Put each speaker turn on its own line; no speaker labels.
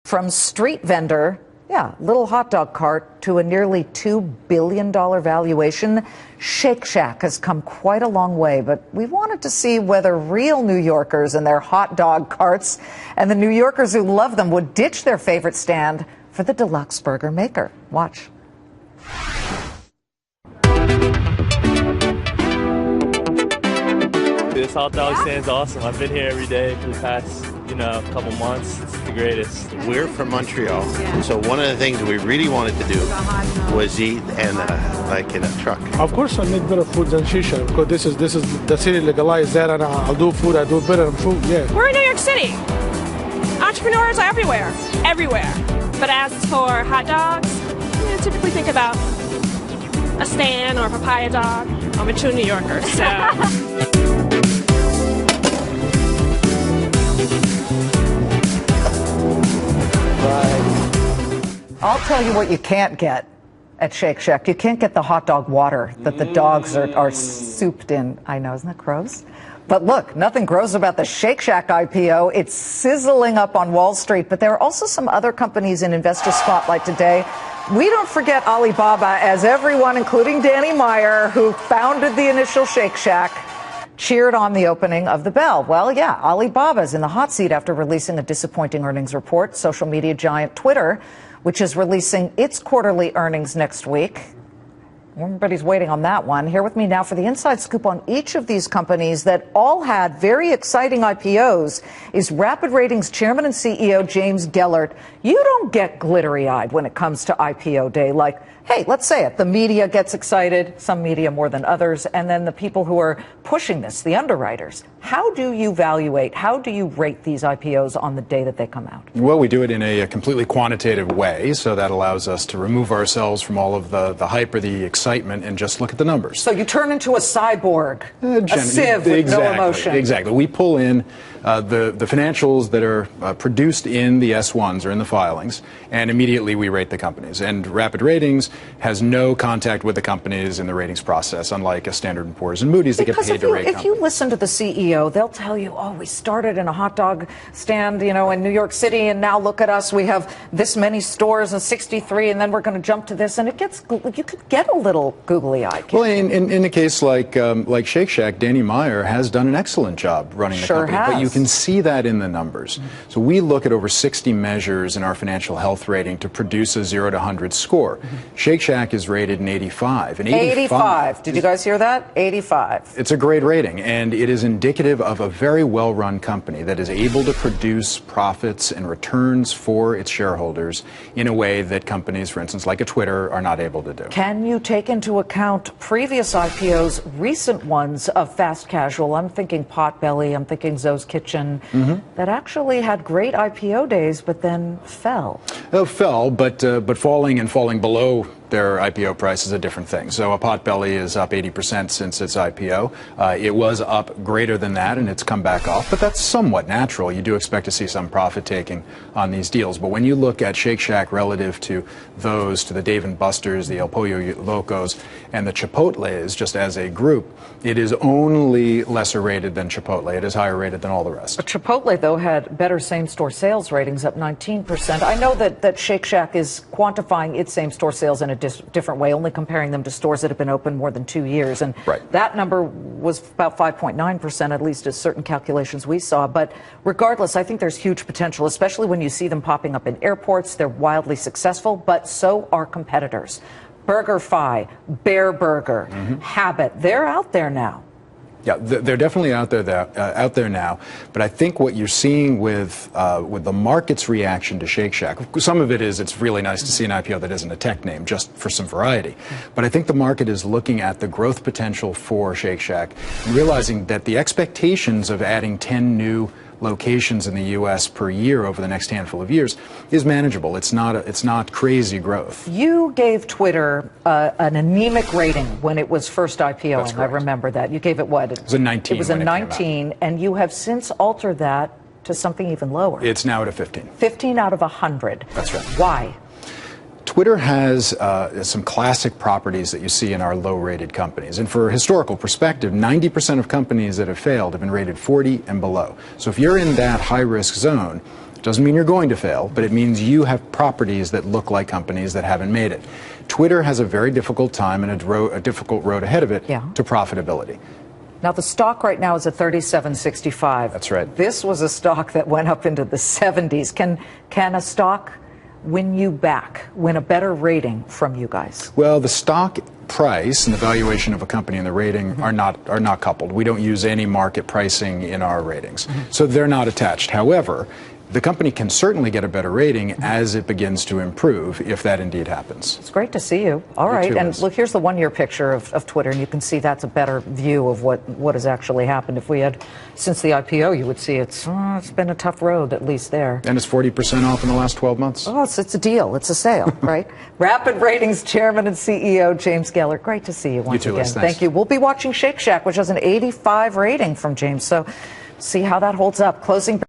From street vendor, little hot dog cart, to a nearly $2 billion valuation, Shake Shack has come quite a long way. But we wanted to see whether real New Yorkers and their hot dog carts and the New Yorkers who love them would ditch their favorite stand for the deluxe burger maker. Watch.
This hot dog stand's awesome. I've been here every day for the past, couple months. It's the greatest.
We're from Montreal, so one of the things we really wanted to do was eat and like in a truck.
Of course, I make better food than Shisha because this is the city legalized that, and I'll do food. I do better than food. Yeah.
We're in New York City. Entrepreneurs are everywhere. But as for hot dogs, you typically think about a Stan or a papaya dog. I'm a true New Yorker, so.
I'll tell you what you can't get at Shake Shack. You can't get the hot dog water that the dogs are souped in. I know, isn't that gross? But look, nothing gross about the Shake Shack IPO. It's sizzling up on Wall Street. But there are also some other companies in Investor Spotlight today. We don't forget Alibaba, as everyone, including Danny Meyer, who founded the initial Shake Shack, cheered on the opening of the bell. Well, Alibaba's in the hot seat after releasing a disappointing earnings report. Social media giant Twitter, which is releasing its quarterly earnings next week. Everybody's waiting on that one. Here with me now for the inside scoop on each of these companies that all had very exciting IPOs is Rapid Ratings Chairman and CEO James Gellert. You don't get glittery-eyed when it comes to IPO day. Like, hey, let's say it, the media gets excited, some media more than others, and then the people who are pushing this, the underwriters. How do you evaluate, how do you rate these IPOs on the day that they come out?
Well, we do it in a completely quantitative way, so that allows us to remove ourselves from all of the hype or the excitement and just look at the numbers.
So you turn into a cyborg, a sieve with no emotion.
Exactly. We pull in the financials that are produced in the S1s or in the filings, and immediately we rate the companies. And Rapid Ratings has no contact with the companies in the ratings process, unlike a Standard & Poor's and Moody's that get paid to rate companies.
If you listen to the CEO, they'll tell you, we started in a hot dog stand, in New York City, and now look at us, we have this many stores and 63, and then we're going to jump to this, and you could get a little googly-eyed.
Well, in a case like Shake Shack, Danny Meyer has done an excellent job running the company, but you can see that in the numbers. So we look at over 60 measures in our financial health rating to produce a 0 to 100 score. Shake Shack is rated an 85.
85. Did you guys hear that? 85.
It's a great rating, and it is indicative of a very well-run company that is able to produce profits and returns for its shareholders in a way that companies, for instance, like a Twitter, are not able to do.
Can you take into account previous IPOs, recent ones of fast casual? I'm thinking Potbelly, I'm thinking Zoe's Kitchen, that actually had great IPO days, but then fell.
Fell, but falling below their IPO price is a different thing. So a Potbelly is up 80% since its IPO. It was up greater than that, and it's come back off, but that's somewhat natural. You do expect to see some profit taking on these deals. But when you look at Shake Shack relative to the Dave & Buster's, the El Pollo Locos, and the Chipotles, just as a group, it is only lesser rated than Chipotle. It is higher rated than all the rest.
Chipotle, though, had better same-store sales ratings, up 19%. I know that Shake Shack is quantifying its same-store sales in a different way, only comparing them to stores that have been open more than 2 years. And that number was about 5.9%, at least as certain calculations we saw. But regardless, I think there's huge potential, especially when you see them popping up in airports. They're wildly successful, but so are competitors. BurgerFi, Bear Burger, Habit, they're out there now.
Yeah, they're definitely out there now. But I think what you're seeing with the market's reaction to Shake Shack, some of it is it's really nice to see an IPO that isn't a tech name, just for some variety. But I think the market is looking at the growth potential for Shake Shack and realizing that the expectations of adding 10 new locations in the U.S. per year over the next handful of years is manageable. It's not crazy growth.
You gave Twitter an anemic rating when it was first IPOing. I remember that. You gave it what?
It was a 19.
It was a 19, and you have since altered that to something even lower.
It's now at a 15. 15
out of 100.
That's right.
Why?
Twitter has some classic properties that you see in our low-rated companies. And for historical perspective, 90% of companies that have failed have been rated 40 and below. So if you're in that high-risk zone, Doesn't mean you're going to fail, but it means you have properties that look like companies that haven't made it. Twitter has a very difficult time and a difficult road ahead of it to profitability.
Now, the stock right now is at $37.65.
That's right.
This was a stock that went up into the 70s. Can a stock win you back, win a better rating from you guys?
Well, the stock price and the valuation of a company and the rating are not coupled. We don't use any market pricing in our ratings. So they're not attached. However, the company can certainly get a better rating as it begins to improve, if that indeed happens.
It's great to see you. All right. And look, here's the one-year picture of Twitter, and you can see that's a better view of what has actually happened. If we had, since the IPO, you would see it's been a tough road, at least there.
And it's 40% off in the last 12 months.
Oh, it's a deal. It's a sale, right? Rapid Ratings Chairman and CEO James Gellert. Great to see you once
again.
Liz, thank you. We'll be watching Shake Shack, which has an 85 rating from James. So see how that holds up. Closing.